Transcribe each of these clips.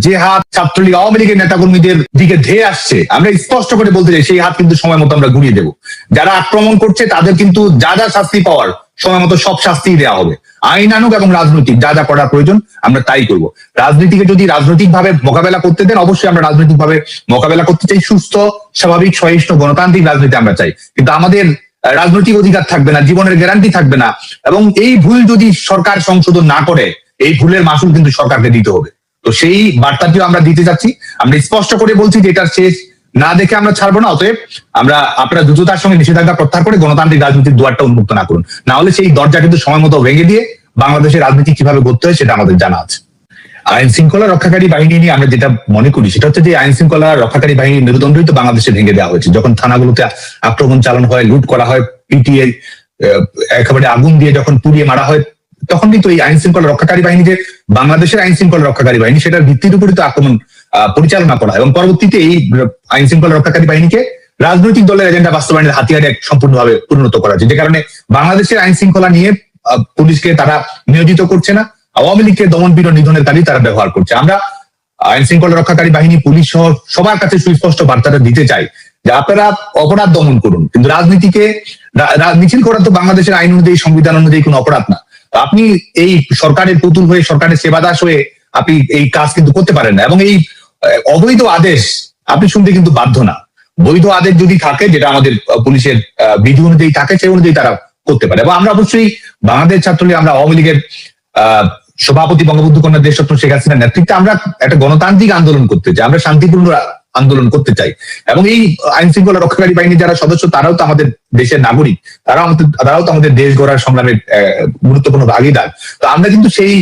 যে হাত ছাত্রলীগ আওয়ামী লীগের নেতাকর্মীদের দিকে ধেয়ে আসছে, আমরা স্পষ্ট করে বলতে চাই সেই হাত কিন্তু সময় মতো আমরা ঘুরিয়ে দেবো। যারা আক্রমণ করছে তাদের কিন্তু যা যা শাস্তি পাওয়ার সময় মতো সব শাস্তি দেওয়া হবে। আইন আনুক এবং রাজনৈতিক যা যা করার প্রয়োজন আমরা তাই করব। রাজনীতিকে যদি রাজনৈতিক ভাবে মোকাবেলা করতে দেন, অবশ্যই আমরা রাজনৈতিক ভাবে মোকাবেলা করতে চাই। সুস্থ, স্বাভাবিক, সহিষ্ণু, গণতান্ত্রিক রাজনীতি আমরা চাই, কিন্তু আমাদের রাজনৈতিক অধিকার থাকবে না, জীবনের গ্যারান্টি থাকবে না। এবং এই ভুল যদি সরকার সংশোধন না করে, এই ভুলের মাসুল কিন্তু সরকারকে দিতে হবে। তো সেই বার্তাটিও আমরা দিতে যাচ্ছি। আমরা স্পষ্ট করে বলছি যে এটার শেষ না দেখে আমরা ছাড়বো না। অতএব আমরা আপনারা দ্রুততার সঙ্গে নিষেধাজ্ঞা প্রত্যাহার করে গণতান্ত্রিক রাজনীতির দুয়ারটা উন্মুক্ত না করুন, না হলে সেই দরজা কিন্তু সময় মতো ভেঙে দিয়ে বাংলাদেশের রাজনীতি কিভাবে করতে হয় সেটা আমাদের জানা আছে। আইন শৃঙ্খলা রক্ষাকারী বাহিনী নিয়ে আমরা যেটা মনে করি সেটা হচ্ছে যে আইন শৃঙ্খলা রক্ষাকারী বাহিনীর মেরুদণ্ডই তো বাংলাদেশে ভেঙে দেওয়া হয়েছে। যখন থানাগুলোতে আক্রমণ চালানো হয়, লুট করা হয়, পিটিয়ে একেবারে আগুন দিয়ে যখন পুড়িয়ে মারা হয়, তখন কিন্তু এই আইন শৃঙ্খলা রক্ষাকারী বাহিনী যে বাংলাদেশের আইন শৃঙ্খলা রক্ষাকারী বাহিনী সেটার ভিত্তির উপরে তো আক্রমণ পরিচালনা করা হয় এবং পরবর্তীতে এই আইন শৃঙ্খলা রক্ষাকারী বাহিনীকে রাজনৈতিক দলের এজেন্ডা বাস্তবায়নের হাতিয়ারে সম্পূর্ণভাবে পরিণত করা হয়েছে, যে কারণে বাংলাদেশের আইন শৃঙ্খলা নিয়ে পুলিশকে তারা নিয়োজিত করছে না, আওয়ামী লীগকে দমন পীড়ন নিধনের কাজে তারা ব্যবহার করছে। আমরা আইন শৃঙ্খলা রক্ষাকারী বাহিনী, পুলিশ সহ সবার কাছে সুস্পষ্ট বার্তাটা দিতে চাই যে আপনারা অপরাধ দমন করুন, কিন্তু রাজনীতিকে মিছিল করা তো বাংলাদেশের আইন অনুযায়ী, সংবিধান অনুযায়ী কোনো অপরাধ না। আপনি এই সরকারের পুতুল হয়ে, সরকারের সেবাদাস হয়ে আপনি এই কাজ কিন্তু করতে পারেন না। এবং এই অবৈধ আদেশ আপনি শুনতে কিন্তু বাধ্য না। বৈধ আদেশ যদি থাকে, যেটা আমাদের পুলিশের বিধি অনুযায়ী থাকে, সেই অনুযায়ী তারা করতে পারে। এবং আমরা অবশ্যই বাংলাদেশ ছাত্রলীগ, আমরা আওয়ামী লীগের সভাপতি বঙ্গবন্ধু কন্যা দেশরত্ন শেখ হাসিনার নেতৃত্বে আমরা একটা গণতান্ত্রিক আন্দোলন করতে চাই, আমরা শান্তিপূর্ণ আন্দোলন করতে চাই। এবং এই আইন শৃঙ্খলা রক্ষাকারী বাহিনীর যারা সদস্য তারাও তো আমাদের দেশের নাগরিক, তারাও তো আমাদের দেশ গড়ার সংগ্রামের গুরুত্বপূর্ণ ভাগিদার। তো আমরা কিন্তু সেই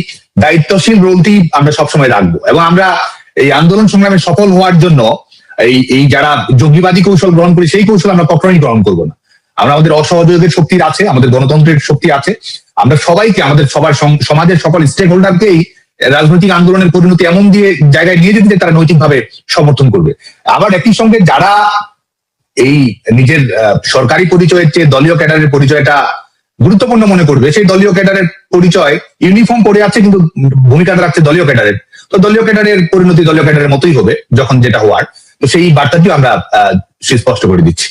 দায়িত্বশীল রোলটি আমরা সবসময় রাখবো। এবং আমরা এই আন্দোলন সংগ্রামে সফল হওয়ার জন্য এই যারা জঙ্গিবাদী কৌশল গ্রহণ করি, সেই কৌশল আমরা কখনোই গ্রহণ করবো না। আমাদের অসহযোগের শক্তি আছে, আমাদের গণতন্ত্রের শক্তি আছে। আমরা সবাইকে, আমাদের সবার সমাজের সকল স্টেক হোল্ডারকেই রাজনৈতিক আন্দোলনের পরিণতি এমন দিয়ে জায়গায় নিয়ে যেতে তারা নৈতিকভাবে সমর্থন করবে। আবার একই সঙ্গে যারা এই নিজের সরকারি পরিচয়ের চেয়ে দলীয় ক্যাডারের পরিচয়টা গুরুত্বপূর্ণ মনে করবে, সেই দলীয় ক্যাডারের পরিচয় ইউনিফর্ম পরে আছে কিন্তু ভূমিকাটা রাখছে দলীয় ক্যাডারের, তো দলীয় ক্যাডারের পরিণতি দলীয় ক্যাডারের মতোই হবে যখন যেটা হওয়ার। তো সেই বার্তাটিও আমরা সুস্পষ্ট করে দিচ্ছি।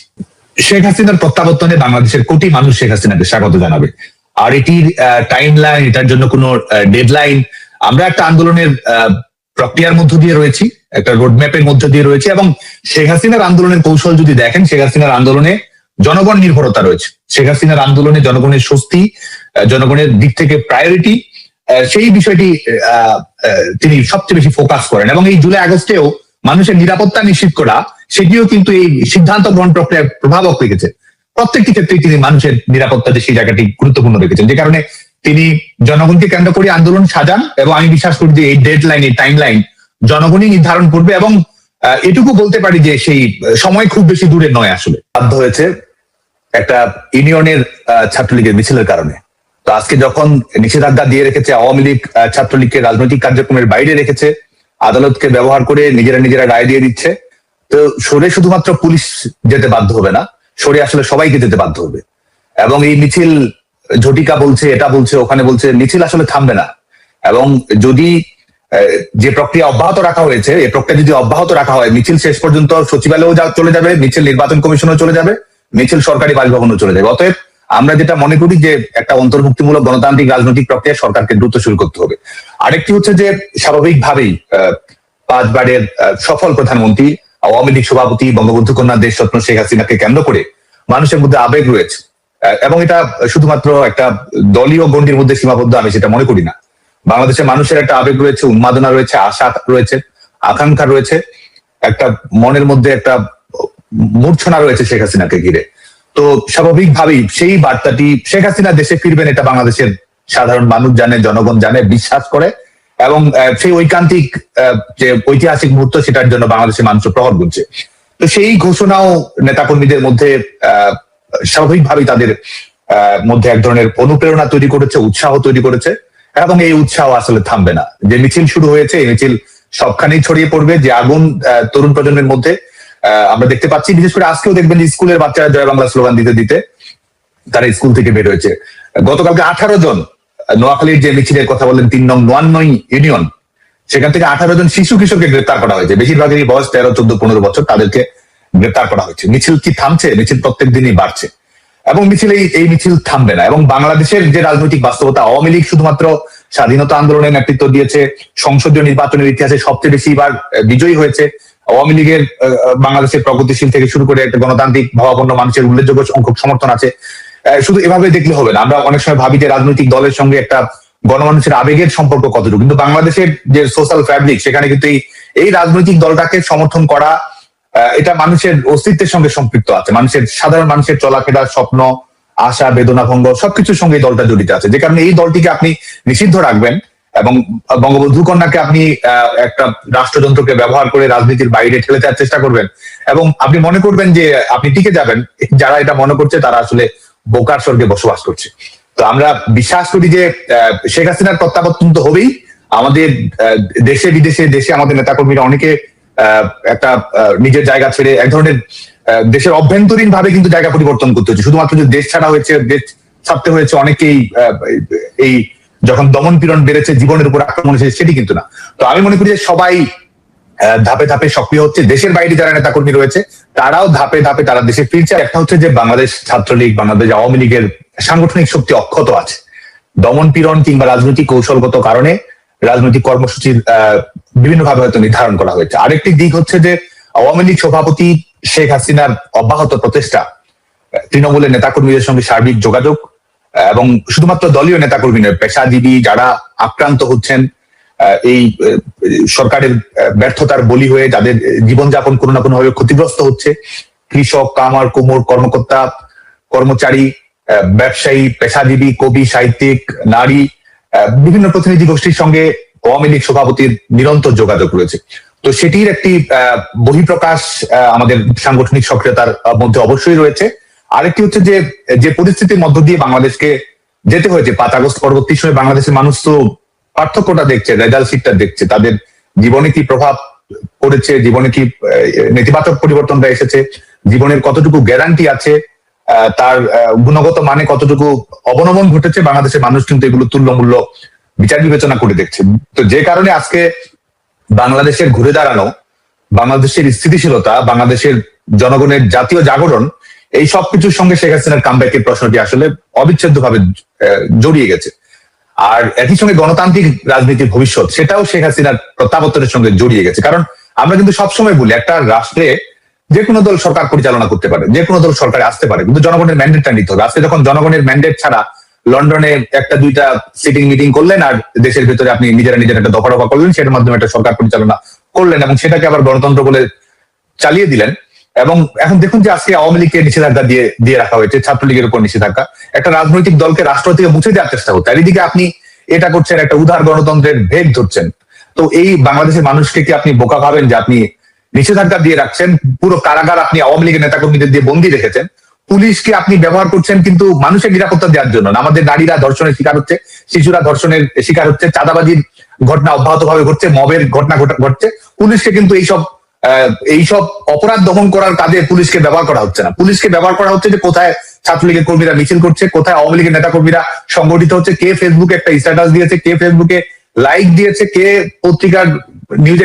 শেখ হাসিনার প্রত্যাবর্তনে বাংলাদেশের কোটি মানুষ শেখ হাসিনাকে স্বাগত জানাবে। আর এটির টাইম লাইন, এটার জন্য কোনো ডেডলাইন, আমরা একটা আন্দোলনের প্রক্রিয়ার মধ্য দিয়ে রয়েছি, একটা রোডম্যাপের মধ্য দিয়ে রয়েছে। এবং শেখ হাসিনার আন্দোলনের কৌশল যদি দেখেন, শেখ হাসিনার আন্দোলনে জনগণ নির্ভরতা রয়েছে। শেখ হাসিনার আন্দোলনে জনগণের স্বস্তি, জনগণের দিক থেকে প্রায়োরিটি, সেই বিষয়টি তিনি সবচেয়ে বেশি ফোকাস করেন। এবং এই জুলাই আগস্টেও মানুষের নিরাপত্তা নিশ্চিত করা, সেটিও কিন্তু এই সিদ্ধান্ত গ্রহণ প্রক্রিয়ার প্রভাবক রেখেছে। প্রত্যেকটি ক্ষেত্রেই তিনি মানুষের নিরাপত্তা যে সেই জায়গাটি গুরুত্বপূর্ণ রেখেছেন, যে কারণে তিনি জনগণকে কেন্দ্র করে আন্দোলন সাজান। এবং আমি বিশ্বাস করি যে এই ডেডলাইন, এই টাইম লাইন জনগণই নির্ধারণ করবে। এবং এটুকু বলতে পারি যে সেই সময় খুব বেশি দূরে নয়। আসলে বাধ্য হয়েছে একটা ইউনিয়নের ছাত্রলীগের মিছিলের কারণে। তো আজকে যখন নিষেধাজ্ঞা দিয়ে রেখেছে, আওয়ামী লীগ ছাত্রলীগকে রাজনৈতিক কার্যক্রমের বাইরে রেখেছে, আদালতকে ব্যবহার করে নিজেরা রায় দিয়ে দিচ্ছে, তো সরে শুধুমাত্র পুলিশ যেতে বাধ্য হবে না, সরে আসলে সবাইকে যেতে বাধ্য হবে। এবং এই মিছিল ঝটিকা বলছে, এটা বলছে, ওখানে বলছে, মিছিল আসলে থামবে না। এবং যদি যে প্রক্রিয়া অব্যাহত রাখা হয়েছে, এই প্রক্রিয়া যদি অব্যাহত রাখা হয়, মিছিল শেষ পর্যন্ত সচিবালয়েও চলে যাবে, মিছিল নির্বাচন কমিশনেও চলে যাবে, মিছিল সরকারি বাসভবনেও চলে যাবে। অতএব আমরা যেটা মনে করি যে একটা অন্তর্ভুক্তিমূলক গণতান্ত্রিক রাজনৈতিক প্রক্রিয়া সরকারকে দ্রুত শুরু করতে হবে। আরেকটি হচ্ছে যে স্বাভাবিকভাবেই 5 বারের সফল প্রধানমন্ত্রী, আওয়ামী লীগ সভাপতি বঙ্গবন্ধু কন্যা দেশরত্ন শেখ হাসিনাকে কেন্দ্র করে মানুষের মধ্যে আবেগ রয়েছে। এবং এটা শুধুমাত্র একটা দলীয় গণ্ডির মধ্যে সীমাবদ্ধ আমি সেটা মনে করি না। বাংলাদেশের মানুষের একটা আবেগ রয়েছে, উন্মাদনা রয়েছে, আশা রয়েছে, আকাঙ্ক্ষা রয়েছে, একটা মনের মধ্যে একটা মূর্ছনা রয়েছে শেখ হাসিনাকে ঘিরে। তো স্বাভাবিকভাবেই সেই বার্তাটি, শেখ হাসিনা দেশে ফিরবেন, এটা বাংলাদেশের সাধারণ মানুষ জানে, জনগণ জানে, বিশ্বাস করে। এবং সেই ঐকান্তিক যে ঐতিহাসিক মুহূর্ত, সেটার জন্য বাংলাদেশের মানুষ প্রহর গুনছে। তো সেই ঘোষণাও নেতাকর্মীদের মধ্যে স্বাভাবিকভাবেই তাদের মধ্যে এক ধরনের অনুপ্রেরণা তৈরি করেছে, উৎসাহ তৈরি করেছে। এবং এই উৎসাহ আসলে থামবে না। যে মিছিল শুরু হয়েছে, এই মিছিল সবখানেই ছড়িয়ে পড়বে। যে আগুন তরুণ প্রজন্মের মধ্যে আমরা দেখতে পাচ্ছি, বিশেষ করে আজকেও দেখবেন স্কুলের বাচ্চারা জয় বাংলা স্লোগান দিতে দিতে তারা স্কুল থেকে বের হয়েছে। গতকালকে 18 জন নোয়াখালীর যে মিছিলের কথা বললেন, 3 নং নোয়ান্নই ইউনিয়ন, সেখান থেকে 18 জন শিশু কিশোরকে গ্রেপ্তার করা হয়েছে, বেশিরভাগেরই বয়স 13, 14, 15 বছর, তাদেরকে গ্রেপ্তার করা হয়েছে। মিছিল কি থামছে? মিছিল প্রত্যেক দিনই বাড়ছে এবং এই মিছিল থামবে না। এবং বাংলাদেশের যে রাজনৈতিক বাস্তবতা, আওয়ামী লীগ শুধুমাত্র স্বাধীনতা আন্দোলনের নেতৃত্ব দিয়েছে, সংসদীয় নির্বাচনের ইতিহাসে সবচেয়ে বেশি বার বিজয়ী হয়েছে। আওয়ামী লীগের বাংলাদেশের প্রগতিশীল থেকে শুরু করে একটা গণতান্ত্রিক ভাবাপন্ন মানুষের উল্লেখযোগ্য সংখ্যক সমর্থন আছে। শুধু এভাবে দেখলে হবে না। আমরা অনেক সময় ভাবি যে রাজনৈতিক দলের সঙ্গে একটা গণমানুষের আবেগের সম্পর্ক কতটুকু, কিন্তু বাংলাদেশের যে সোশ্যাল ফ্যাব্রিক, সেখানে কিন্তু এই রাজনৈতিক দলটাকে সমর্থন করা, এটা মানুষের অস্তিত্বের সঙ্গে সম্পৃক্ত আছে। সাধারণ মানুষের চলাফেরা, স্বপ্ন, আশা, বেদনা, ভঙ্গ সবকিছুর সঙ্গে এই দলটা জড়িত আছে। যে কারণে এই দলটিকে আপনি নিষিদ্ধ রাখবেন এবং বঙ্গবন্ধু কন্যাকে আপনি একটা রাষ্ট্রযন্ত্রকে ব্যবহার করে রাজনীতির বাইরে ঠেলে দেওয়ার চেষ্টা করবেন এবং আপনি মনে করবেন যে আপনি টিকে যাবেন। যারা এটা মনে করছে তারা আসলে বোকার স্বর্গে বসবাস করছে। তো আমরা বিশ্বাস করি যে শেখ হাসিনার প্রত্যাবর্তন তো হবেই। আমাদের দেশে বিদেশে আমাদের নেতাকর্মীরা অনেকে একটা নিজের জায়গা ছেড়ে এক ধরনের দেশের অভ্যন্তরীণ ভাবে কিন্তু জায়গা পরিবর্তন করতে হচ্ছে। শুধুমাত্র যে দেশ ছাড়া হয়েছে, দেশ ছাড়তে হয়েছে অনেকেই এই যখন দমন পীড়ন বেড়েছে, জীবনের উপর আক্রমণ হয়েছে, সেটি কিন্তু না। তো আমি মনে করি যে সবাই ধাপে ধাপে সক্রিয় হচ্ছে। দেশের বাইরে যারা নেতাকর্মী রয়েছে তারাও ধাপে ধাপে তারা দেশে ফিরছে। একটা হচ্ছে যে বাংলাদেশ ছাত্রলীগ, বাংলাদেশ আওয়ামী লীগের সাংগঠনিক শক্তি অক্ষত আছে। দমন পীড়ন কিংবা রাজনৈতিক কৌশলগত কারণে রাজনৈতিক কর্মসূচির বিভিন্নভাবে হয়তো নির্ধারণ করা হয়েছে। আরেকটি দিক হচ্ছে যে আওয়ামী লীগ সভাপতি শেখ হাসিনার অব্যাহত প্রচেষ্টা, তৃণমূলের নেতাকর্মীদের সঙ্গে সার্বিক যোগাযোগ এবং শুধুমাত্র দলীয় নেতাকর্মী নয়, পেশাজীবী যারা আক্রান্ত হচ্ছেন এই সরকারের ব্যর্থতার বলি হয়ে, যাদের জীবনযাপন কোনো না কোনো ভাবে ক্ষতিগ্রস্ত হচ্ছে, কৃষক, কামার, কুমোর, কর্মকর্তা, কর্মচারী, ব্যবসায়ী, পেশাজীবী, কবি, সাহিত্যিক, নারী, বিভিন্ন প্রতিনিধি গোষ্ঠীর সঙ্গে আওয়ামী লীগ সভাপতির নিরন্তর যোগাযোগ রয়েছে। তো সেটির একটি বহিঃপ্রকাশ আমাদের সাংগঠনিক সক্রিয়তার মধ্যে অবশ্যই রয়েছে। আরেকটি হচ্ছে যে পরিস্থিতির মধ্য দিয়ে বাংলাদেশকে যেতে হয়েছে 5 আগস্ট পরবর্তী সময়, বাংলাদেশের মানুষ তো পার্থক্যটা দেখছে, রেজাল্ট শিটটা দেখছে, তাদের জীবনে কি প্রভাব পড়েছে, জীবনে কি নেতিবাচক পরিবর্তনটা এসেছে, জীবনের কতটুকু গ্যারান্টি আছে, তার গুণগত মানে কতটুকু অবনমন ঘটেছে, বাংলাদেশের মানুষ কিন্তু এগুলো তুল্যমূল্য বিচার বিবেচনা করে দেখছে। তো যে কারণে আজকে বাংলাদেশের ঘুরে দাঁড়ানো, বাংলাদেশের স্থিতিশীলতা, বাংলাদেশের জনগণের জাতীয় জাগরণ, এই সবকিছুর সঙ্গে শেখ হাসিনার কামব্যাকের প্রশ্নটি আসলে অবিচ্ছেদ্য ভাবে জড়িয়ে গেছে। আর একই সঙ্গে গণতান্ত্রিক রাজনীতির ভবিষ্যৎ, সেটাও শেখ হাসিনার প্রত্যাবর্তনের সঙ্গে জড়িয়ে গেছে। কারণ আমরা কিন্তু সবসময় বলি, একটা রাষ্ট্রে যে কোনো দল সরকার পরিচালনা করতে পারে, যে কোনো দল সরকারে আসতে পারে, কিন্তু জনগণের ম্যান্ডেটটা নিতে হবে। আজকে যখন জনগণের ম্যান্ডেট ছাড়া লন্ডনে একটা দুইটা সিটিং মিটিং করলেন আর দেশের ভেতরে আপনি নিজেরা একটা দফা করলেন, সেটার মাধ্যমে একটা সরকার পরিচালনা করলেন এবং সেটাকে আবার গণতন্ত্র বলে চালিয়ে দিলেন। এবং এখন দেখুন যে আজকে আওয়ামী লীগকে নিষেধাজ্ঞা দিয়ে রাখা হয়েছে, ছাত্রলীগের উপর নিষেধাজ্ঞা, একটা রাজনৈতিক দলকে রাষ্ট্র থেকে মুছে দেওয়ার চেষ্টা হচ্ছে। আর এদিকে আপনি এটা করছেন, একটা উদার গণতন্ত্রের ভেগ ধরছেন। তো এই বাংলাদেশের মানুষকে কি আপনি বোকা ভাবেন যে আপনি নিষেধাজ্ঞা দিয়ে রাখছেন? পুরো কারাগার আপনি আওয়ামী লীগের নেতাকর্মীদের দিয়ে বন্দী রেখেছেন। পুলিশকে আপনি ব্যবহার করছেন কিন্তু মানুষের নিরাপত্তা দেওয়ার জন্য না। আমাদের নারীরা ধর্ষণের শিকার হচ্ছে, শিশুরা ধর্ষণের শিকার হচ্ছে, চাঁদাবাজির ঘটনা অব্যাহত ভাবে ঘটছে, মবের ঘটনা ঘটছে। পুলিশকে কিন্তু এইসব অপরাধ দমন করার কাজে পুলিশকে ব্যবহার করা হচ্ছে না। পুলিশকে ব্যবহার করা হচ্ছে যে কোথায় ছাত্রলীগের কর্মীরা মিছিল করছে, কোথায় আওয়ামী লীগের নেতা কর্মীরা সংগঠিত হচ্ছে, কে ফেসবুকে একটা স্ট্যাটাস দিয়েছে, কে ফেসবুকে লাইক দিয়েছে, কে পত্রিকার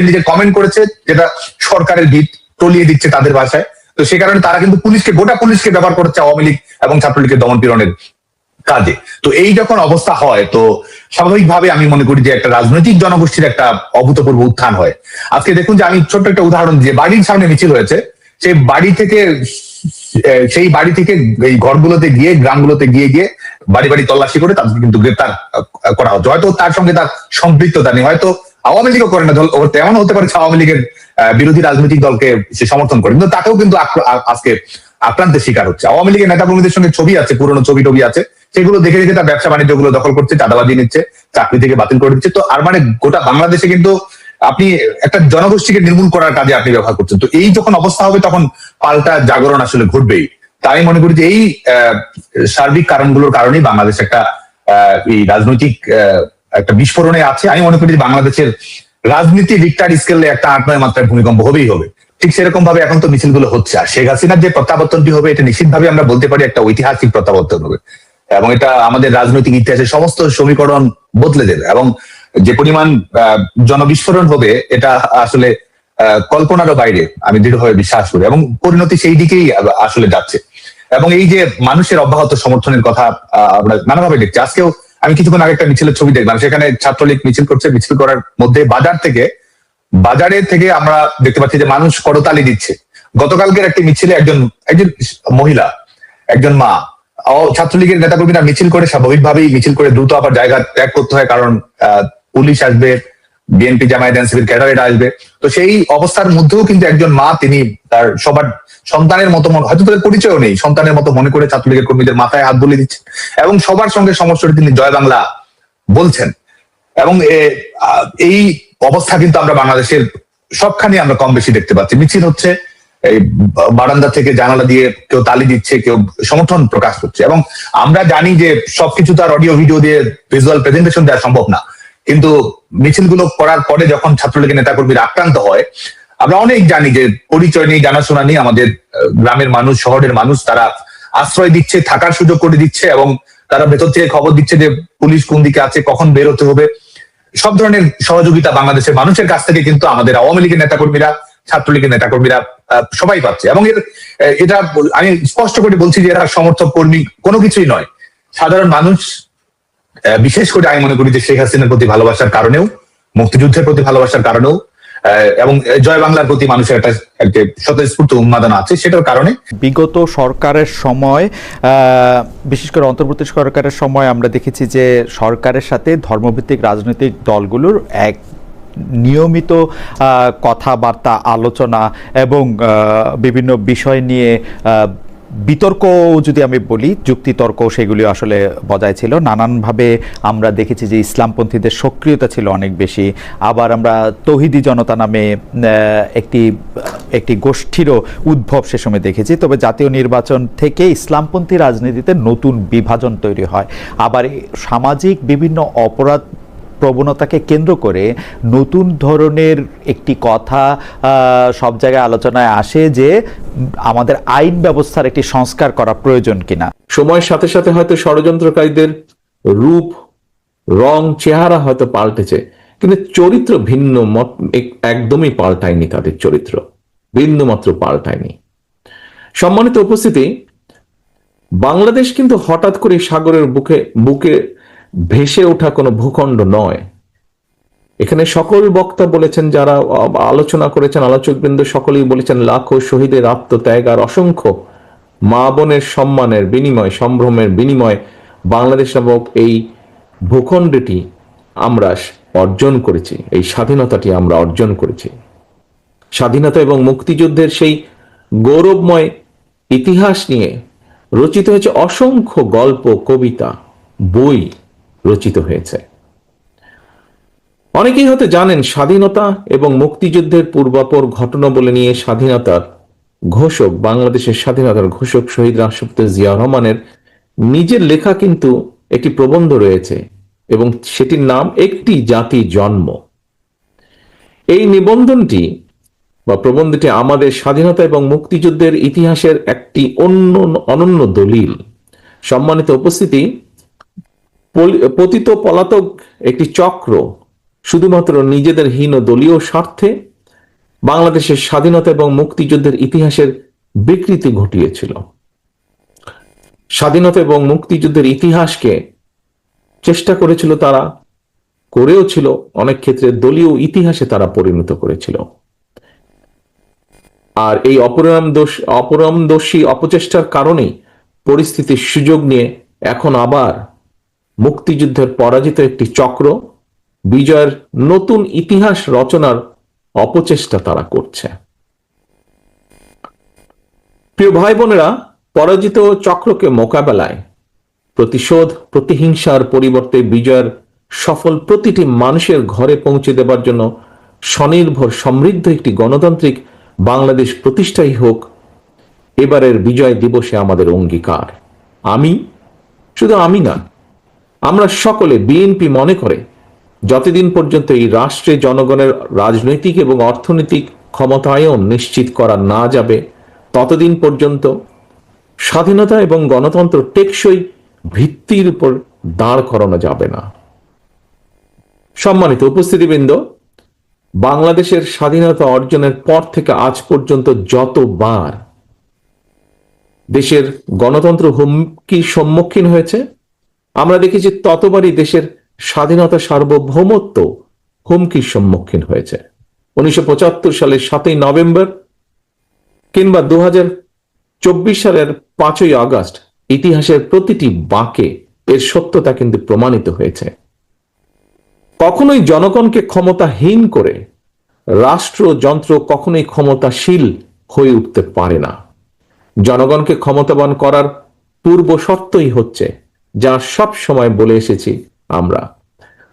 নিজে কমেন্ট করেছে, যেটা সরকারের ভিত টলিয়ে দিচ্ছে তাদের ভাষায়। তো সে কারণে তারা কিন্তু গোটা পুলিশকে ব্যবহার করছে আওয়ামী লীগ এবং ছাত্রলীগের দমন পীড়নের কাজে। তো এই যখন অবস্থা হয়, তো স্বাভাবিকভাবে আমি মনে করি যে একটা রাজনৈতিক জনগোষ্ঠীর একটা অভূতপূর্ব উত্থান হয়। আজকে দেখুন যে আমি ছোট্ট একটা উদাহরণ দিয়ে, বাড়ির সামনে মিছিল হয়েছে, সেই বাড়ি থেকে এই ঘরগুলোতে গিয়ে, গ্রামগুলোতে গিয়ে বাড়ি বাড়ি তল্লাশি করে তাদেরকে কিন্তু গ্রেপ্তার করা হচ্ছে। হয়তো তার সঙ্গে তার সম্পৃক্ততা নেই, হয়তো আওয়ামী লীগও করে না, তেমন হতে পারে আওয়ামী লীগের বিরোধী রাজনৈতিক দলকে সে সমর্থন করে, কিন্তু তাকেও কিন্তু আজকে আক্রান্তের শিকার হচ্ছে। আওয়ামী লীগের নেতাকর্মীদের সঙ্গে ছবি আছে, পুরনো ছবি আছে, সেগুলো দেখে দেখে তার ব্যবসা বাণিজ্য গুলো দখল করছে, চাঁদাবাজি নিচ্ছে, চাকরি থেকে বাতিল করে দিচ্ছে। তো আর মানে গোটা বাংলাদেশে কিন্তু আপনি একটা জনগোষ্ঠীকে নির্মূল করার কাজে আপনি ব্যবহার করছেন। তো এই যখন অবস্থা হবে তখন পাল্টা জাগরণ আসলে ঘটবেই। তাই মনে করি যে এই সার্বিক কারণগুলোর কারণেই বাংলাদেশ একটা এই রাজনৈতিক একটা বিস্ফোরণে আছে। আমি মনে করি যে বাংলাদেশের রাজনীতি রিক্টার স্কেলে একটা 8-9 মাত্রার ভূমিকম্প হবেই হবে। ঠিক সেরকম ভাবে এখন তো মিছিলগুলো হচ্ছে। আর শেখ হাসিনার যে প্রত্যাবর্তনটি হবে, এটা নিশ্চিতভাবে আমরা বলতে পারি একটা ঐতিহাসিক প্রত্যাবর্তন হবে এবং এটা আমাদের রাজনৈতিক ইতিহাসের সমস্ত সমীকরণ বদলে দেবে। এবং যে পরিমাণ জনবিস্ফোরণ হবে এটা আসলে কল্পনারও বাইরে, আমি দৃঢ়ভাবে বিশ্বাস করি, এবং পরিণতি সেই দিকেই আসলে যাচ্ছে। এবং এই যে মানুষের অব্যাহত সমর্থনের কথা আমরা নানাভাবে দেখছি। আজকেও আমি কিছুক্ষণ আগে একটা মিছিলের ছবি দেখলাম, সেখানে ছাত্রলীগ মিছিল করছে, মিছিল করার মধ্যে বাজারে থেকে আমরা দেখতে পাচ্ছি যে মানুষ করতালি দিচ্ছে। গতকালকের একটি মিছিলে একজন মহিলা, একজন মা, ছাত্রলীগের নেতাকর্মীরা মিছিল করে স্বাভাবিকভাবেই মিছিল করে দ্রুত আবার জায়গা ত্যাগ করতে হয়, কারণ পুলিশ আসবে, বিএনপি জামায়াত এনসিপির ক্যাডারেরা আসবে। তো সেই অবস্থার মধ্যেও কিন্তু একজন মা, তিনি তার সবার সন্তানের মতো, হয়তো তাদের পরিচয়ও নেই, সন্তানের মতো মনে করে ছাত্রলীগের কর্মীদের মাথায় হাত বুলিয়ে দিচ্ছেন এবং সবার সঙ্গে সমস্যাটি তিনি জয় বাংলা বলছেন। এবং এই অবস্থা কিন্তু আমরা বাংলাদেশের সবখানে আমরা কম বেশি দেখতে পাচ্ছি। মিছিল হচ্ছে, এই বারান্দা থেকে জানালা দিয়ে কেউ তালি দিচ্ছে, কেউ সমর্থন প্রকাশ করছে। এবং আমরা জানি যে সবকিছু তার অডিও ভিডিও দিয়ে ভিজুয়াল প্রেজেন্টেশন দেওয়া সম্ভব না, কিন্তু মিছিলগুলো করার পরে যখন ছাত্রলীগের নেতাকর্মীরা আক্রান্ত হয়, আমরা অনেক জানি যে পরিচয় নেই, জানাশোনা নেই, আমাদের গ্রামের মানুষ, শহরের মানুষ, তারা আশ্রয় দিচ্ছে, থাকার সুযোগ করে দিচ্ছে, এবং তারা ভেতর থেকে খবর দিচ্ছে যে পুলিশ কোন দিকে আছে, কখন বের হতে হবে। সব ধরনের সহযোগিতা বাংলাদেশের মানুষের কাছ থেকে কিন্তু আমাদের আওয়ামী লীগের নেতাকর্মীরা, ছাত্রলীগের নেতাকর্মীরা সবাই পাচ্ছে। এবং এটা আমি স্পষ্ট করে বলছি যে এরা সমর্থক কর্মী কোনো কিছুই নয়, সাধারণ মানুষ। বিশেষ করে আমি মনে করি যে শেখ হাসিনার প্রতি ভালোবাসার কারণেও, মুক্তিযুদ্ধের প্রতি ভালোবাসার কারণেও, এবং জয় বাংলার প্রতি মানুষের একটা স্বতঃস্ফূর্ত উন্মাদনা আছে, সেটার কারণে বিগত সরকারের সময়, বিশেষ করে অন্তর্বর্তী সরকারের সময় আমরা দেখেছি যে সরকারের সাথে ধর্মভিত্তিক রাজনৈতিক দলগুলোর এক নিয়মিত কথাবার্তা, আলোচনা এবং বিভিন্ন বিষয় নিয়ে বিতর্ক, যদি আমি বলি যুক্তিতর্ক, সেগুলি আসলে বজায় ছিল। নানানভাবে আমরা দেখেছি যে ইসলামপন্থীদের সক্রিয়তা ছিল অনেক বেশি। আবার আমরা তৌহিদি জনতা নামে একটি গোষ্ঠীরও উদ্ভব সে সময় দেখেছি। তবে জাতীয় নির্বাচন থেকে ইসলামপন্থী রাজনীতিতে নতুন বিভাজন তৈরি হয়। আবার সামাজিক বিভিন্ন অপরাধ প্রবণতাকে কেন্দ্র করে নতুন ধরনের একটি কথা সব জায়গায় আলোচনায় আসে যে আমাদের আইন ব্যবস্থার একটি সংস্কার করা প্রয়োজন কিনা। সময়ের সাথে সাথে হয়তো ষড়যন্ত্রকারীদের রূপ, রং, চেহারা হয়তো পাল্টেছে, কিন্তু চরিত্র ভিন্ন, একদমই পাল্টায়নি। তাদের চরিত্র বিন্দুমাত্র পাল্টায়নি। সম্মানিত উপস্থিতি, বাংলাদেশ কিন্তু হঠাৎ করে সাগরের বুকে ভেসে ওঠা কোনো ভূখণ্ড নয়। এখানে সকল বক্তা বলেছেন, যারা আলোচনা করেছেন, আলোচকবৃন্দ সকলেই বলেছেন, লাখো শহীদের আত্মত্যাগ আর অসংখ্য মা বোনের সম্মানের বিনিময়, সম্ভ্রমের বিনিময় বাংলাদেশ নামক এই ভূখণ্ডটি আমরা অর্জন করেছি, এই স্বাধীনতাটি আমরা অর্জন করেছি। স্বাধীনতা এবং মুক্তিযুদ্ধের সেই গৌরবময় ইতিহাস নিয়ে রচিত হয়েছে অসংখ্য গল্প, কবিতা, বই রচিত হয়েছে। অনেকেই হয়তো জানেন, স্বাধীনতা এবং মুক্তিযুদ্ধের পূর্বাপর ঘটনা বলে নিয়ে স্বাধীনতার ঘোষক, বাংলাদেশের স্বাধীনতার ঘোষক শহীদ রাষ্ট্রপতি জিয়া রহমানের নিজের লেখা কিন্তু একটি প্রবন্ধ রয়েছে, এবং সেটির নাম একটি জাতি জন্ম। এই নিবন্ধনটি বা প্রবন্ধটি আমাদের স্বাধীনতা এবং মুক্তিযুদ্ধের ইতিহাসের একটি অনন্য দলিল। সম্মানিত উপস্থিতি, পতিত পলাতক একটি চক্র শুধুমাত্র নিজেদের হীন দলীয় স্বার্থে বাংলাদেশের স্বাধীনতা এবং মুক্তিযুদ্ধের ইতিহাসের বিকৃতি ঘটিয়েছিল। স্বাধীনতা এবং মুক্তিযুদ্ধের ইতিহাসকে চেষ্টা করেছিল, তারা করেও ছিল, অনেক ক্ষেত্রে দলীয় ইতিহাসে তারা পরিণত করেছিল। আর এই অপরামদর্শী অপচেষ্টার কারণেই পরিস্থিতির সুযোগ নিয়ে এখন আবার মুক্তিযুদ্ধের পরাজিত একটি চক্র বিজয়ের নতুন ইতিহাস রচনার অপচেষ্টা তারা করছে। প্রিয় ভাই বোনেরা, পরাজিত চক্রকে মোকাবেলায় প্রতিশোধ, প্রতিহিংসার পরিবর্তে বিজয়ের সফল প্রতিটি মানুষের ঘরে পৌঁছে দেবার জন্য স্বনির্ভর সমৃদ্ধ একটি গণতান্ত্রিক বাংলাদেশ প্রতিষ্ঠাই হোক এবারের বিজয় দিবসে আমাদের অঙ্গীকার। শুধু আমি না, আমরা সকলে, বিএনপি মনে করে যতদিন পর্যন্ত এই রাষ্ট্রে জনগণের রাজনৈতিক এবং অর্থনৈতিক ক্ষমতায়ন নিশ্চিত করা না যাবে, ততদিন পর্যন্ত স্বাধীনতা এবং গণতন্ত্র টেকসই ভিত্তির উপর দাঁড় করানো যাবে না। সম্মানিত উপস্থিতিবৃন্দ, বাংলাদেশের স্বাধীনতা অর্জনের পর থেকে আজ পর্যন্ত যতবার দেশের গণতন্ত্র হুমকির সম্মুখীন হয়েছে, আমরা দেখেছি ততবারই দেশের স্বাধীনতা সার্বভৌমত্ব হুমকির সম্মুখীন হয়েছে। 1975 সালের 7ই নভেম্বর কিংবা 2024 সালের 5ই আগস্ট, ইতিহাসের প্রতিটি বাঁকে এর সত্যতা কিন্তু প্রমাণিত হয়েছে। কখনোই জনগণকে ক্ষমতাহীন করে রাষ্ট্রযন্ত্র কখনোই ক্ষমতাশীল হয়ে উঠতে পারে না। জনগণকে ক্ষমতাবান করার পূর্ব শর্তই হচ্ছে, যা সব সময় বলে এসেছি আমরা,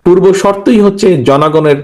পূর্ব শর্তই হচ্ছে জনগণের